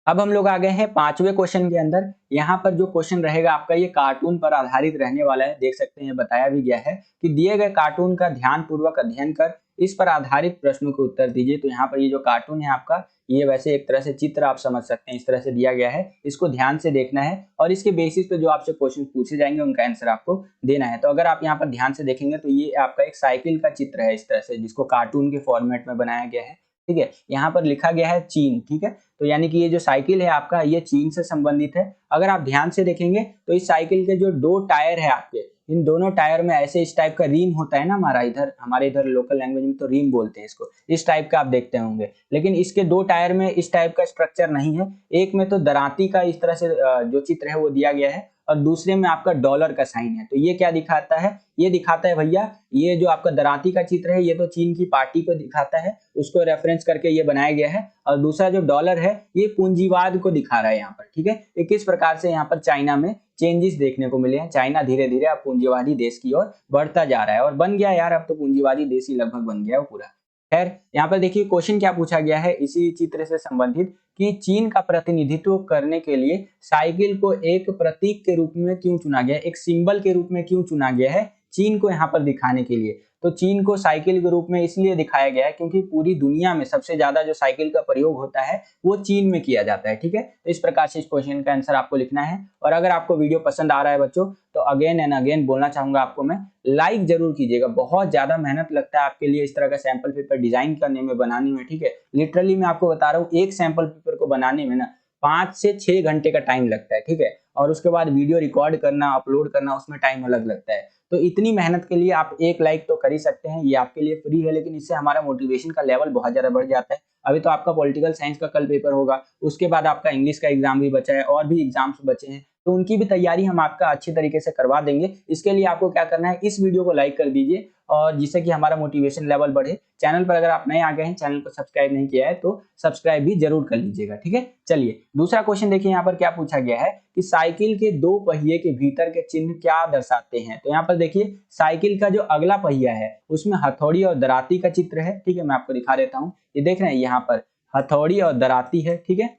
Speaker 1: अब हम लोग आ गए हैं 5वें क्वेश्चन के अंदर। यहाँ पर जो क्वेश्चन रहेगा आपका ये कार्टून पर आधारित रहने वाला है, देख सकते हैं बताया भी गया है कि दिए गए कार्टून का ध्यान पूर्वक अध्ययन कर इस पर आधारित प्रश्नों के उत्तर दीजिए। तो यहाँ पर ये जो कार्टून है आपका, ये वैसे एक तरह से चित्र आप समझ सकते हैं, इस तरह से दिया गया है, इसको ध्यान से देखना है और इसके बेसिस पे जो आपसे क्वेश्चन पूछे जाएंगे उनका आंसर आपको देना है। तो अगर आप यहाँ पर ध्यान से देखेंगे तो ये आपका एक साइकिल का चित्र है इस तरह से, जिसको कार्टून के फॉर्मेट में बनाया गया है, ठीक है। यहाँ पर लिखा गया है चीन, ठीक है। तो यानी कि ये जो साइकिल है आपका ये चीन से संबंधित है। अगर आप ध्यान से देखेंगे तो इस साइकिल के जो 2 टायर है आपके, इन दोनों टायर में ऐसे इस टाइप का रिम होता है ना, हमारे इधर लोकल लैंग्वेज में तो रिम बोलते हैं इसको, इस टाइप का आप देखते होंगे। लेकिन इसके 2 टायर में इस टाइप का स्ट्रक्चर नहीं है। एक में तो दरांती का इस तरह से जो चित्र है वो दिया गया है और दूसरे में आपका डॉलर का साइन है। तो ये क्या दिखाता है, ये दिखाता है भैया, ये जो आपका दरांती का चित्र है ये तो चीन की पार्टी को दिखाता है, उसको रेफरेंस करके ये बनाया गया है। और दूसरा जो डॉलर है ये पूंजीवाद को दिखा रहा है यहाँ पर, ठीक है। ये किस प्रकार से यहाँ पर चाइना में चेंजेस देखने को मिले हैं। चाइना धीरे धीरे अब पूंजीवादी देश की ओर बढ़ता जा रहा है और बन गया यार, अब तो पूंजीवादी देश ही लगभग बन गया वो पूरा। खैर यहाँ पर देखिए क्वेश्चन क्या पूछा गया है इसी चित्र से संबंधित कि चीन का प्रतिनिधित्व करने के लिए साइकिल को एक प्रतीक के रूप में क्यों चुना गया, एक सिंबल के रूप में क्यों चुना गया है चीन को यहाँ पर दिखाने के लिए। तो चीन को साइकिल के रूप में इसलिए दिखाया गया है क्योंकि पूरी दुनिया में सबसे ज्यादा जो साइकिल का प्रयोग होता है वो चीन में किया जाता है, ठीक है। तो इस प्रकार से इस क्वेश्चन का आंसर आपको लिखना है। और अगर आपको वीडियो पसंद आ रहा है बच्चों तो अगेन एंड अगेन बोलना चाहूंगा आपको मैं, लाइक जरूर कीजिएगा। बहुत ज्यादा मेहनत लगता है आपके लिए इस तरह का सैंपल पेपर डिजाइन करने में, बनाने में, ठीक है। लिटरली मैं आपको बता रहा हूँ एक सैंपल पेपर को बनाने में ना 5 से 6 घंटे का टाइम लगता है, ठीक है। और उसके बाद वीडियो रिकॉर्ड करना, अपलोड करना, उसमें टाइम अलग लगता है। तो इतनी मेहनत के लिए आप एक लाइक तो कर ही सकते हैं, ये आपके लिए फ्री है, लेकिन इससे हमारा मोटिवेशन का लेवल बहुत ज्यादा बढ़ जाता है। अभी तो आपका पॉलिटिकल साइंस का कल पेपर होगा, उसके बाद आपका इंग्लिश का एग्जाम भी बचा है और भी एग्जाम्स बचे हैं, तो उनकी भी तैयारी हम आपका अच्छी तरीके से करवा देंगे। इसके लिए आपको क्या करना है, इस वीडियो को लाइक कर दीजिए और जिससे कि हमारा मोटिवेशन लेवल बढ़े। चैनल पर अगर आप नए आ गए हैं, चैनल को सब्सक्राइब नहीं किया है तो सब्सक्राइब भी जरूर कर लीजिएगा, ठीक है। चलिए दूसरा क्वेश्चन देखिए यहाँ पर क्या पूछा गया है कि साइकिल के 2 पहिए के भीतर के चिन्ह क्या दर्शाते हैं। तो यहाँ पर देखिए साइकिल का जो अगला पहिया है उसमें हथौड़ी और दराती का चित्र है, ठीक है। मैं आपको दिखा देता हूँ, ये देख रहे हैं यहाँ पर हथौड़ी और दराती है, ठीक है।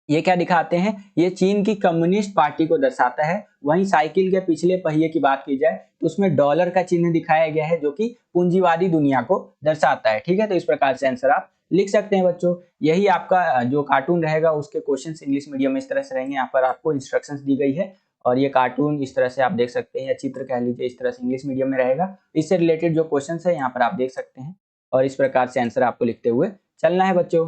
Speaker 1: ये क्या दिखाते हैं, ये चीन की कम्युनिस्ट पार्टी को दर्शाता है। वहीं साइकिल के पिछले पहिए की बात की जाए तो उसमें डॉलर का चिन्ह दिखाया गया है जो कि पूंजीवादी दुनिया को दर्शाता है, ठीक है। तो इस प्रकार से आंसर आप लिख सकते हैं बच्चों। यही आपका जो कार्टून रहेगा उसके क्वेश्चंस इंग्लिश मीडियम में इस तरह से रहेंगे। यहाँ पर आपको इंस्ट्रक्शंस दी गई है और ये कार्टून इस तरह से आप देख सकते हैं, या चित्र कह लीजिए, इस तरह से इंग्लिश मीडियम में रहेगा। इससे रिलेटेड जो क्वेश्चन है यहाँ पर आप देख सकते हैं और इस प्रकार से आंसर आपको लिखते हुए चलना है बच्चों।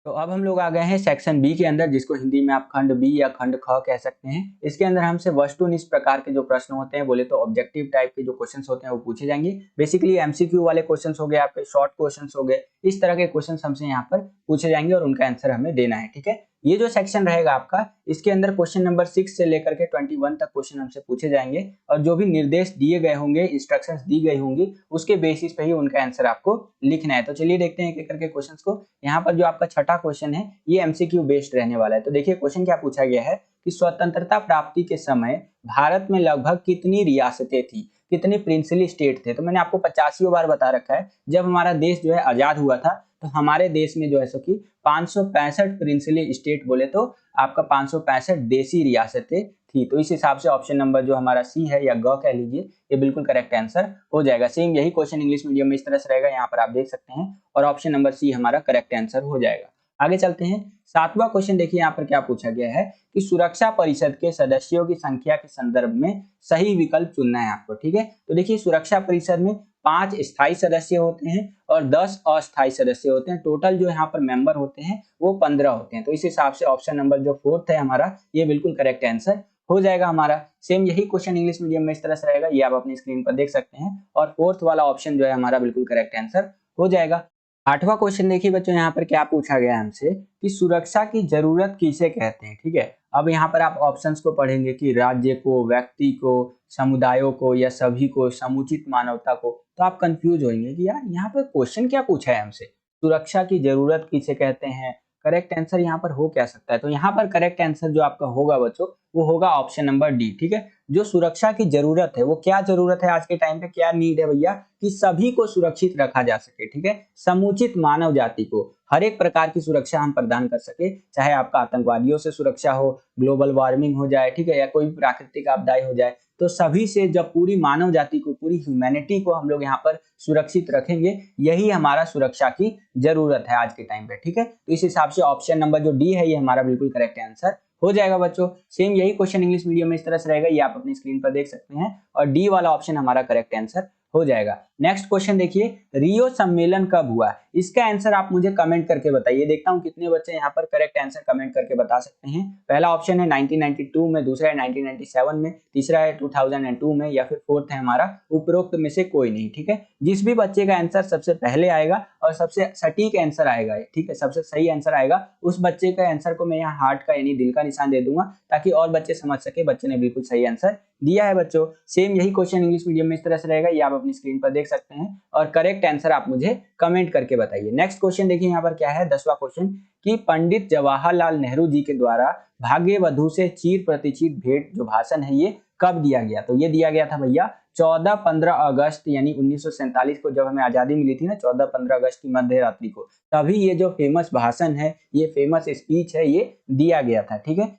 Speaker 1: तो अब हम लोग आ गए हैं सेक्शन बी के अंदर, जिसको हिंदी में आप खंड बी या खंड ख कह सकते हैं। इसके अंदर हमसे वस्तुनिष्ठ प्रकार के जो प्रश्न होते हैं, बोले तो ऑब्जेक्टिव टाइप के जो क्वेश्चंस होते हैं वो पूछे जाएंगे। बेसिकली एमसीक्यू वाले क्वेश्चंस हो गए, आपके शॉर्ट क्वेश्चंस हो गए, इस तरह के क्वेश्चंस हमसे यहाँ पर पूछे जाएंगे और उनका आंसर हमें देना है। ठीक है, ये जो सेक्शन रहेगा आपका, इसके अंदर क्वेश्चन नंबर 6 से लेकर के 21 तक क्वेश्चन हमसे पूछे जाएंगे और जो भी निर्देश दिए गए होंगे, इंस्ट्रक्शंस दी गई होंगी, उसके बेसिस पे ही उनका आंसर आपको लिखना है। तो चलिए देखते हैं एक एक करके क्वेश्चंस को। यहाँ पर जो आपका छठा क्वेश्चन है ये एमसीक्यू बेस्ड रहने वाला है। तो देखिए क्वेश्चन क्या पूछा गया है कि स्वतंत्रता प्राप्ति के समय भारत में लगभग कितनी रियासतें थी, कितने प्रिंसली स्टेट थे। तो मैंने आपको 85 बार बता रखा है, जब हमारा देश जो है आजाद हुआ था तो हमारे देश में जो है सो कि 565 प्रिंसली स्टेट, बोले तो आपका 565 देसी रियासतें थी। तो इस हिसाब से ऑप्शन नंबर जो हमारा सी है या ग कह लीजिए, ये बिल्कुल करेक्ट आंसर हो जाएगा। सेम यही क्वेश्चन इंग्लिश मीडियम में इस तरह से रहेगा, यहाँ पर आप देख सकते हैं, और ऑप्शन नंबर सी हमारा करेक्ट आंसर हो जाएगा। आगे चलते हैं, सातवां क्वेश्चन देखिए यहाँ पर क्या पूछा गया है कि सुरक्षा परिषद के सदस्यों की संख्या के संदर्भ में सही विकल्प चुनना है आपको। ठीक है, तो देखिए सुरक्षा परिषद में 5 स्थायी सदस्य होते हैं और 10 अस्थायी सदस्य होते हैं। टोटल जो यहाँ पर मेंबर होते हैं वो 15 होते हैं। तो इस हिसाब से ऑप्शन नंबर जो 4th है हमारा, ये बिल्कुल करेक्ट आंसर हो जाएगा हमारा। सेम यही क्वेश्चन इंग्लिश मीडियम में इस तरह से रहेगा, ये आप अपनी स्क्रीन पर देख सकते हैं, और 4th वाला ऑप्शन जो है हमारा बिल्कुल करेक्ट आंसर हो जाएगा। आठवां क्वेश्चन देखिए बच्चों, यहाँ पर क्या पूछा गया है हमसे कि सुरक्षा की जरूरत किसे कहते हैं। ठीक है, अब यहाँ पर आप ऑप्शंस को पढ़ेंगे कि राज्य को, व्यक्ति को, समुदायों को, या सभी को, समुचित मानवता को, तो आप कंफ्यूज होंगे कि यार यहाँ पर क्वेश्चन क्या पूछा है हमसे, सुरक्षा की जरूरत किसे कहते हैं, करेक्ट आंसर यहाँ पर हो क्या सकता है। तो यहाँ पर करेक्ट आंसर जो आपका होगा बच्चों, वो होगा ऑप्शन नंबर डी। ठीक है, जो सुरक्षा की जरूरत है, वो क्या जरूरत है आज के टाइम पे, क्या नीड है भैया, कि सभी को सुरक्षित रखा जा सके। ठीक है, समुचित मानव जाति को हर एक प्रकार की सुरक्षा हम प्रदान कर सके, चाहे आपका आतंकवादियों से सुरक्षा हो, ग्लोबल वार्मिंग हो जाए, ठीक है, या कोई प्राकृतिक आपदाएं हो जाए, तो सभी से जब पूरी मानव जाति को, पूरी ह्यूमैनिटी को हम लोग यहाँ पर सुरक्षित रखेंगे, यही हमारा सुरक्षा की जरूरत है आज के टाइम पे। ठीक है, तो इस हिसाब से ऑप्शन नंबर जो डी है ये हमारा बिल्कुल करेक्ट आंसर हो जाएगा बच्चों। सेम यही क्वेश्चन इंग्लिश मीडियम में इस तरह से रहेगा, ये आप अपनी स्क्रीन पर देख सकते हैं, और डी वाला ऑप्शन हमारा करेक्ट आंसर हो जाएगा। नेक्स्ट क्वेश्चन देखिए, रियो सम्मेलन कब हुआ, इसका आंसर आप मुझे कमेंट करके बताइए। देखता हूं कितने बच्चे यहाँ पर करेक्ट आंसर कमेंट करके बता सकते हैं। पहला ऑप्शन है 1992 में, दूसरा है 1997 में, तीसरा है 2002 में, या फिर 4th है हमारा उपरोक्त में से कोई नहीं। ठीक है, जिस भी बच्चे का आंसर सबसे पहले आएगा और सबसे सटीक आंसर आएगा, ठीक है, सबसे सही आंसर आएगा, उस बच्चे का आंसर को मैं यहाँ हार्ट का यानी दिल का निशान दे दूंगा, ताकि और बच्चे समझ सके बच्चे ने बिल्कुल सही आंसर दिया है बच्चों। सेम यही क्वेश्चन इंग्लिश मीडियम में इस तरह से रहेगा, ये आप अपनी स्क्रीन पर देख सकते हैं, और करेक्ट आंसर आप मुझे कमेंट करके बताइए। नेक्स्ट क्वेश्चन देखिए यहाँ पर क्या है, 10वां क्वेश्चन, कि पंडित जवाहरलाल नेहरू जी के द्वारा भाग्य वधु से चीर प्रतिचीर भेंट जो भाषण है ये कब दिया गया। तो ये दिया गया था भैया 14-15 अगस्त यानी 1947 को, जब हमें आजादी मिली थी ना, 14-15 अगस्त की मध्य रात्रि को, तभी ये जो फेमस भाषण है, ये फेमस स्पीच है, ये दिया गया था। ठीक है,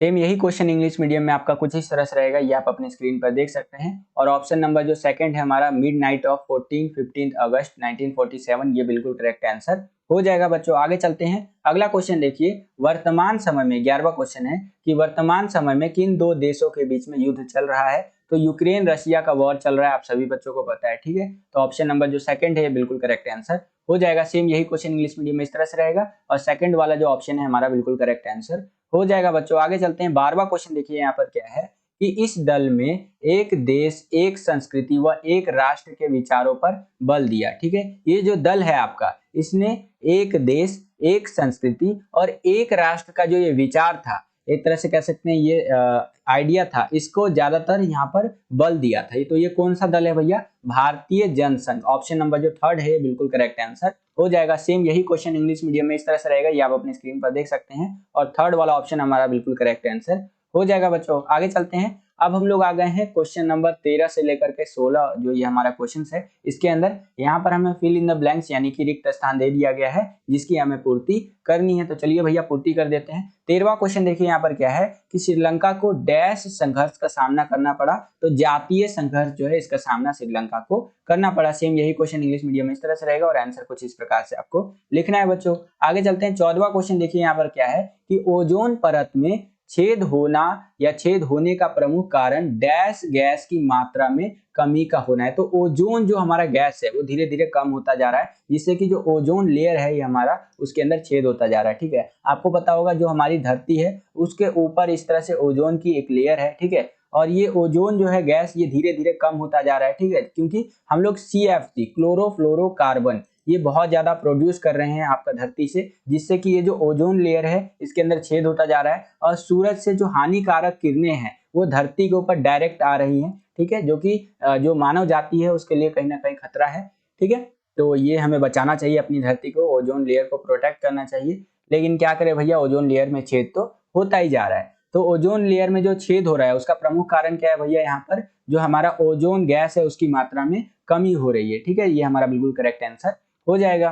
Speaker 1: सेम यही क्वेश्चन इंग्लिश मीडियम में आपका कुछ इस तरह से रहेगा, ये आप अपनी स्क्रीन पर देख सकते हैं, और ऑप्शन नंबर जो सेकंड है हमारा, मिडनाइट ऑफ 14-15 अगस्त 1947, ये बिल्कुल करेक्ट आंसर हो जाएगा बच्चों। आगे चलते हैं, अगला क्वेश्चन देखिए, वर्तमान समय में 11वां क्वेश्चन है कि वर्तमान समय में किन दो देशों के बीच में युद्ध चल रहा है। तो यूक्रेन रशिया का वॉर चल रहा है, आप सभी बच्चों को पता है। ठीक है, तो ऑप्शन नंबर जो सेकंड है बिल्कुल करेक्ट आंसर हो जाएगा। सेम यही क्वेश्चन इंग्लिश मीडियम में इस तरह से रहेगा, और सेकंड वाला जो ऑप्शन है हमारा बिल्कुल करेक्ट आंसर हो जाएगा बच्चों। आगे चलते हैं, 12वां क्वेश्चन देखिए यहाँ पर क्या है कि इस दल में एक देश, एक संस्कृति व एक राष्ट्र के विचारों पर बल दिया। ठीक है, ये जो दल है आपका, इसने एक देश, एक संस्कृति और एक राष्ट्र का जो ये विचार था, एक तरह से कह सकते हैं ये आइडिया था, इसको ज्यादातर यहाँ पर बल दिया था। तो ये कौन सा दल है भैया, भारतीय जनसंघ। ऑप्शन नंबर जो थर्ड है बिल्कुल करेक्ट आंसर हो जाएगा। सेम यही क्वेश्चन इंग्लिश मीडियम में इस तरह से रहेगा, ये आप अपनी स्क्रीन पर देख सकते हैं, और थर्ड वाला ऑप्शन हमारा बिल्कुल करेक्ट आंसर हो जाएगा बच्चों। आगे चलते हैं, अब हम लोग आ गए हैं क्वेश्चन नंबर 13 से लेकर के 16, जो ये हमारा क्वेश्चन है, इसके अंदर यहाँ पर हमें फिल इन द ब्लैंक्स यानी कि रिक्त स्थान दे दिया गया है, जिसकी हमें पूर्ति करनी है। तो चलिए भैया पूर्ति कर देते हैं। 13वां क्वेश्चन देखिए यहाँ पर क्या है कि श्रीलंका को डैश संघर्ष का सामना करना पड़ा। तो जातीय संघर्ष जो है, इसका सामना श्रीलंका को करना पड़ा। सेम यही क्वेश्चन इंग्लिश मीडियम में इस तरह से रहेगा, और आंसर कुछ इस प्रकार से आपको लिखना है बच्चों। आगे चलते हैं, 14वां क्वेश्चन देखिए यहाँ पर क्या है कि ओजोन परत में छेद होना या छेद होने का प्रमुख कारण डैश गैस की मात्रा में कमी का होना है। तो ओजोन जो हमारा गैस है वो धीरे धीरे कम होता जा रहा है, जिससे कि जो ओजोन लेयर है ये हमारा उसके अंदर छेद होता जा रहा है। ठीक है, आपको पता होगा जो हमारी धरती है उसके ऊपर इस तरह से ओजोन की एक लेयर है। ठीक है, और ये ओजोन जो है गैस ये धीरे धीरे कम होता जा रहा है। ठीक है, क्योंकि हम लोग CFC क्लोरोफ्लोरोकार्बन ये बहुत ज्यादा प्रोड्यूस कर रहे हैं आपका धरती से, जिससे कि ये जो ओजोन लेयर है इसके अंदर छेद होता जा रहा है और सूरज से जो हानिकारक किरणें हैं वो धरती के ऊपर डायरेक्ट आ रही हैं। ठीक है, जो कि जो मानव जाति है उसके लिए कहीं ना कहीं खतरा है। ठीक है, तो ये हमें बचाना चाहिए अपनी धरती को, ओजोन लेयर को प्रोटेक्ट करना चाहिए। लेकिन क्या करें भैया, ओजोन लेयर में छेद तो होता ही जा रहा है। तो ओजोन लेयर में जो छेद हो रहा है उसका प्रमुख कारण क्या है भैया, यहाँ पर जो हमारा ओजोन गैस है उसकी मात्रा में कमी हो रही है। ठीक है, ये हमारा बिल्कुल करेक्ट आंसर हो जाएगा।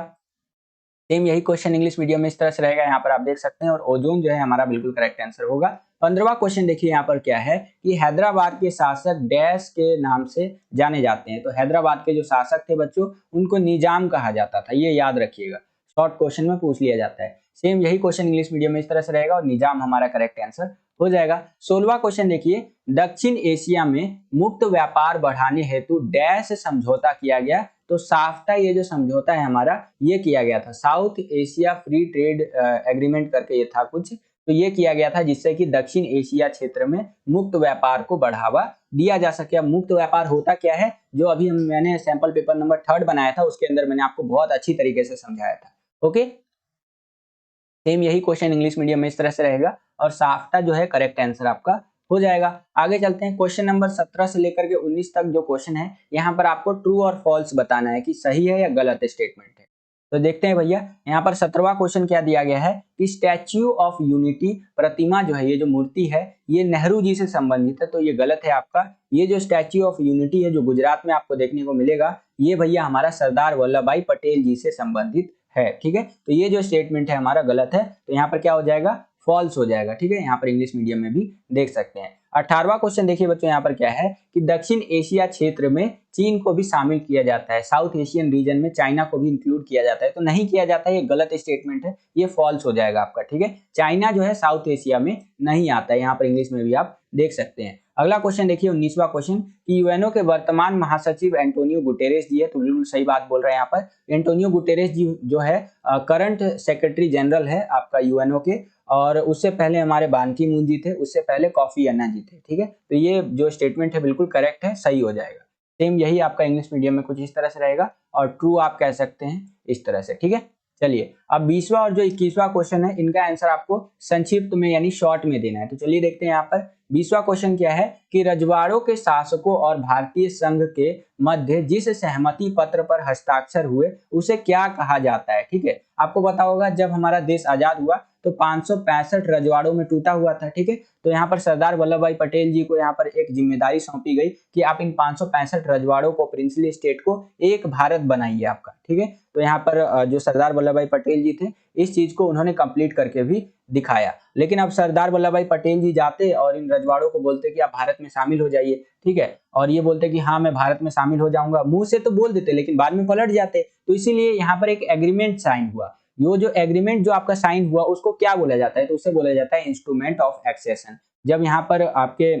Speaker 1: सेम यही क्वेश्चन इंग्लिश मीडियम में इस तरह से रहेगा, यहाँ पर आप देख सकते हैं, और ओजोन जो है हमारा बिल्कुल करेक्ट आंसर होगा। 15वां क्वेश्चन देखिए यहाँ पर क्या है कि हैदराबाद के शासक डैश के नाम से जाने जाते हैं। तो हैदराबाद के जो शासक थे बच्चों उनको निजाम कहा जाता था, ये याद रखिएगा, शॉर्ट क्वेश्चन में पूछ लिया जाता है। सेम यही क्वेश्चन इंग्लिश मीडियम में इस तरह से रहेगा और निजाम हमारा करेक्ट आंसर हो जाएगा। 16वां क्वेश्चन देखिए, दक्षिण एशिया में मुक्त व्यापार बढ़ाने हेतु डैश समझौता किया गया। तो साफ्टा ये जो समझौता है हमारा ये किया गया था, south Asia free trade agreement करके ये था कुछ, तो ये किया गया था जिससे कि दक्षिण एशिया क्षेत्र में मुक्त व्यापार को बढ़ावा दिया जा सके। मुक्त व्यापार होता क्या है, जो अभी मैंने सैंपल पेपर नंबर 3 बनाया था उसके अंदर मैंने आपको बहुत अच्छी तरीके से समझाया था। ओके, सेम यही क्वेश्चन इंग्लिश मीडियम में इस तरह से रहेगा और साफ्टा जो है करेक्ट आंसर आपका हो जाएगा। आगे चलते हैं, क्वेश्चन नंबर 17 से लेकर के 19 तक जो क्वेश्चन है यहाँ पर आपको ट्रू और फॉल्स बताना है कि सही है या गलत स्टेटमेंट है। तो देखते हैं भैया, यहाँ पर 17वां क्वेश्चन क्या दिया गया है कि स्टैच्यू ऑफ यूनिटी प्रतिमा जो है, ये जो मूर्ति है ये नेहरू जी से संबंधित है। तो ये गलत है आपका। ये जो स्टैच्यू ऑफ यूनिटी है जो गुजरात में आपको देखने को मिलेगा, ये भैया हमारा सरदार वल्लभ भाई पटेल जी से संबंधित है। ठीक है, तो ये जो स्टेटमेंट है हमारा गलत है, तो यहाँ पर क्या हो जाएगा, फॉल्स हो जाएगा। ठीक है, यहाँ पर इंग्लिश मीडियम में भी देख सकते हैं। 18वां क्वेश्चन देखिए बच्चों, यहाँ पर क्या है कि दक्षिण एशिया क्षेत्र में चीन को भी शामिल किया जाता है, साउथ एशियन रीजन में चाइना को भी इंक्लूड किया जाता है। तो नहीं किया जाता है, ये गलत स्टेटमेंट है, ये फॉल्स हो जाएगा आपका। ठीक है, चाइना जो है साउथ एशिया में नहीं आता है, यहाँ पर इंग्लिश में भी आप देख सकते हैं। अगला क्वेश्चन देखिए 19वां क्वेश्चन कि यूएनओ के वर्तमान महासचिव एंटोनियो गुटेरेस जी है। तो बिल्कुल सही बात बोल रहे हैं यहाँ पर, एंटोनियो गुटेरेस जी जो है करंट सेक्रेटरी जनरल है आपका यूएनओ के, और उससे पहले हमारे बान की मून जी थे, उससे पहले कॉफी अन्ना जी थे। ठीक है, तो ये जो स्टेटमेंट है बिल्कुल करेक्ट है, सही हो जाएगा। सेम यही आपका इंग्लिश मीडियम में कुछ इस तरह से रहेगा और ट्रू आप कह सकते हैं इस तरह से। ठीक है, चलिए अब 20वां और जो 21वां क्वेश्चन है इनका आंसर आपको संक्षिप्त में यानी शॉर्ट में देना है। तो चलिए देखते हैं यहाँ पर 20वां क्वेश्चन क्या है कि रजवाड़ों के शासकों और भारतीय संघ के मध्य जिस सहमति पत्र पर हस्ताक्षर हुए उसे क्या कहा जाता है। ठीक है, आपको पता होगा जब हमारा देश आजाद हुआ तो 565 रजवाड़ों में टूटा हुआ था। ठीक है, तो यहाँ पर सरदार वल्लभ भाई पटेल जी को यहाँ पर एक जिम्मेदारी सौंपी गई कि आप इन 565 रजवाड़ों को, प्रिंसली स्टेट को एक भारत बनाइए आपका। ठीक है, तो यहाँ पर जो सरदार वल्लभ भाई पटेल जी थे इस चीज को उन्होंने कंप्लीट करके भी दिखाया। लेकिन अब सरदार वल्लभ भाई पटेल जी जाते और इन रजवाड़ों को बोलते कि आप भारत में शामिल हो जाइए। ठीक है, और ये बोलते कि हाँ मैं भारत में शामिल हो जाऊंगा, मुंह से तो बोल देते लेकिन बाद में पलट जाते। तो इसीलिए यहाँ पर एक एग्रीमेंट साइन हुआ। ये जो एग्रीमेंट जो आपका साइन हुआ उसको क्या बोला जाता है, तो उसे बोला जाता है इंस्ट्रूमेंट ऑफ एक्सेशन। जब यहाँ पर आपके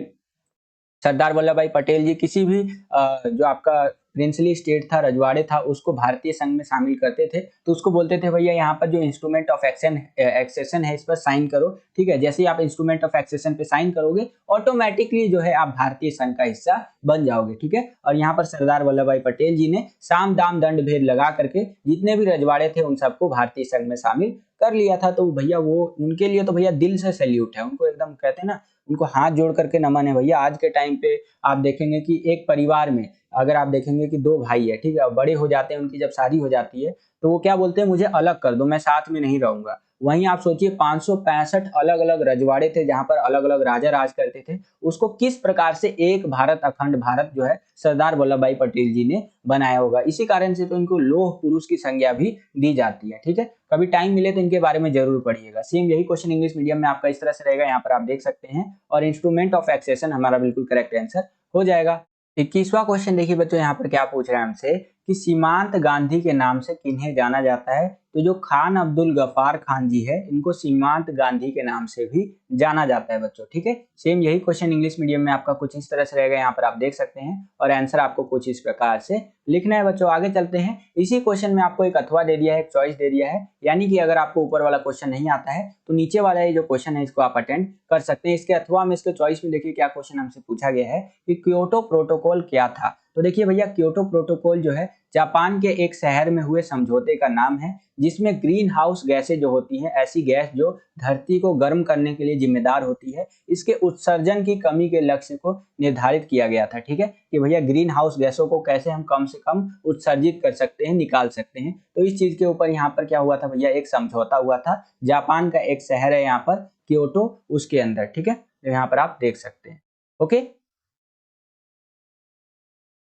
Speaker 1: सरदार वल्लभ भाई पटेल जी किसी भी जो आपका प्रिंसली स्टेट था, रजवाड़े था, उसको भारतीय संघ में शामिल करते थे तो उसको बोलते थे भैया यहाँ पर जो इंस्ट्रूमेंट ऑफ एक्सेशन है इस पर साइन करो। ठीक है, जैसे ही आप इंस्ट्रूमेंट ऑफ एक्सेशन पे साइन करोगे ऑटोमेटिकली जो है आप भारतीय संघ का हिस्सा बन जाओगे। ठीक है, और यहाँ पर सरदार वल्लभ भाई पटेल जी ने साम दाम दंड भेद लगा करके जितने भी रजवाड़े थे उन सबको भारतीय संघ में शामिल कर लिया था। तो भैया वो उनके लिए तो भैया दिल से सैल्यूट है, उनको एकदम कहते हैं ना, उनको हाथ जोड़ करके नमन है भैया। आज के टाइम पे आप देखेंगे कि एक परिवार में अगर आप देखेंगे कि 2 भाई है, ठीक है, बड़े हो जाते हैं, उनकी जब शादी हो जाती है तो वो क्या बोलते हैं, मुझे अलग कर दो, मैं साथ में नहीं रहूंगा। वहीं आप सोचिए 565 अलग अलग रजवाड़े थे जहां पर अलग अलग राजा राज करते थे, उसको किस प्रकार से एक भारत, अखंड भारत जो है सरदार वल्लभ भाई पटेल जी ने बनाया होगा। इसी कारण से तो इनको लौह पुरुष की संज्ञा भी दी जाती है। ठीक है, कभी टाइम मिले तो इनके बारे में जरूर पढ़िएगा। सेम यही क्वेश्चन इंग्लिश मीडियम में आपका इस तरह से रहेगा, यहाँ पर आप देख सकते हैं, और इंस्ट्रूमेंट ऑफ एक्सेशन हमारा बिल्कुल करेक्ट आंसर हो जाएगा। 21वां क्वेश्चन देखिए बच्चों, यहाँ पर क्या पूछ रहा है हमसे कि सीमांत गांधी के नाम से किन्हें जाना जाता है, तो जो खान अब्दुल गफ्फार खान जी है इनको सीमांत गांधी के नाम से भी जाना जाता है बच्चों। ठीक है, सेम यही क्वेश्चन इंग्लिश मीडियम में आपका कुछ इस तरह से रहेगा, यहाँ पर आप देख सकते हैं और आंसर आपको कुछ इस प्रकार से लिखना है बच्चों। आगे चलते हैं, इसी क्वेश्चन में आपको एक अथवा दे दिया है, एक चॉइस दे दिया है, यानी कि अगर आपको ऊपर वाला क्वेश्चन नहीं आता है तो नीचे वाला ये जो क्वेश्चन है इसको आप अटेंड कर सकते हैं। इसके अथवा में, इसके चॉइस में देखिए क्या क्वेश्चन हमसे पूछा गया है कि क्योटो प्रोटोकॉल क्या था। तो देखिए भैया, क्योटो प्रोटोकॉल जो है जापान के एक शहर में हुए समझौते का नाम है, जिसमें ग्रीन हाउस गैसें जो होती हैं, ऐसी गैस जो धरती को गर्म करने के लिए जिम्मेदार होती है, इसके उत्सर्जन की कमी के लक्ष्य को निर्धारित किया गया था। ठीक है, कि भैया ग्रीन हाउस गैसों को कैसे हम कम से कम उत्सर्जित कर सकते हैं, निकाल सकते हैं। तो इस चीज के ऊपर यहाँ पर क्या हुआ था भैया, एक समझौता हुआ था। जापान का एक शहर है यहाँ पर क्योटो, उसके अंदर। ठीक है, तो यहाँ पर आप देख सकते हैं। ओके,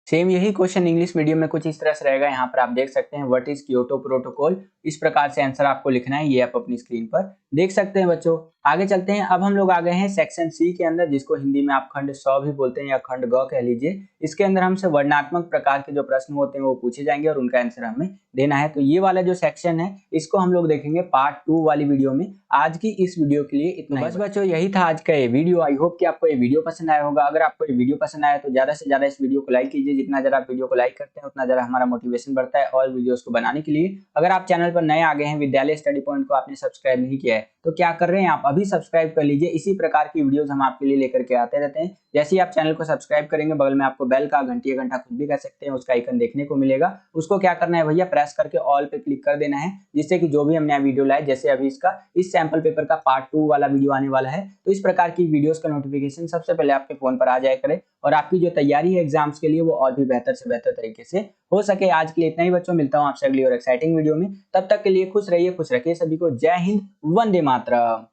Speaker 1: सेम यही क्वेश्चन इंग्लिश मीडियम में कुछ इस तरह से रहेगा। यहाँ पर आप देख सकते हैं व्हाट इज क्योटो प्रोटोकॉल, इस प्रकार से आंसर आपको लिखना है, ये आप अपनी स्क्रीन पर देख सकते हैं बच्चों। आगे चलते हैं, अब हम लोग आ गए हैं सेक्शन सी के अंदर, जिसको हिंदी में आप खंड 100 भी बोलते हैं या खंड ग कह लीजिए। इसके अंदर हमसे वर्णात्मक प्रकार के जो प्रश्न होते हैं वो पूछे जाएंगे और उनका आंसर हमें देना है। तो ये वाला जो सेक्शन है इसको हम लोग देखेंगे पार्ट 2 वाली वीडियो में। आज की इस वीडियो के लिए इतना बस बच्चों, यही था आज का ये वीडियो। आई होप कि आपको ये वीडियो पसंद आया होगा। अगर आपको ये वीडियो पसंद आया तो ज्यादा से ज्यादा इस वीडियो को लाइक कीजिए। जितना ज्यादा आप वीडियो को लाइक करते हैं उतना ज्यादा हमारा मोटिवेशन बढ़ता है और वीडियोस को बनाने के लिए। अगर आप चैनल पर नए आ गए हैं, विद्यालय स्टडी पॉइंट को आपने सब्सक्राइब नहीं किया है तो क्या कर रहे हैं, आप अभी सब्सक्राइब कर लीजिए। इसी प्रकार की वीडियोस हम आपके लिए लेकर के आते रहते हैं। जैसे ही आप चैनल को सब्सक्राइब करेंगे, बगल में आपको बेल का, घंटी या घंटा कुछ भी कह सकते हैं, उसका आइकन देखने को मिलेगा। उसको क्या करना है भैया, प्रेस करके ऑल पे क्लिक कर देना है, जिससे कि जो भी हम नया वीडियो लाए, जैसे अभी इसका इस सैंपल पेपर का पार्ट 2 वाला वीडियो आने वाला है, तो इस प्रकार की वीडियोस का नोटिफिकेशन सबसे पहले आपके फोन पर आ जाया करे और आपकी जो तैयारी है एग्जाम्स के लिए वो और भी बेहतर से बेहतर तरीके से हो सके। आज के लिए इतना ही बच्चों, मिलता हूं आपसे अगली और एक्साइटिंग वीडियो में। तब तक के लिए खुश रहिए, खुश रखिए सभी को। जय हिंद, वंदे मातरम।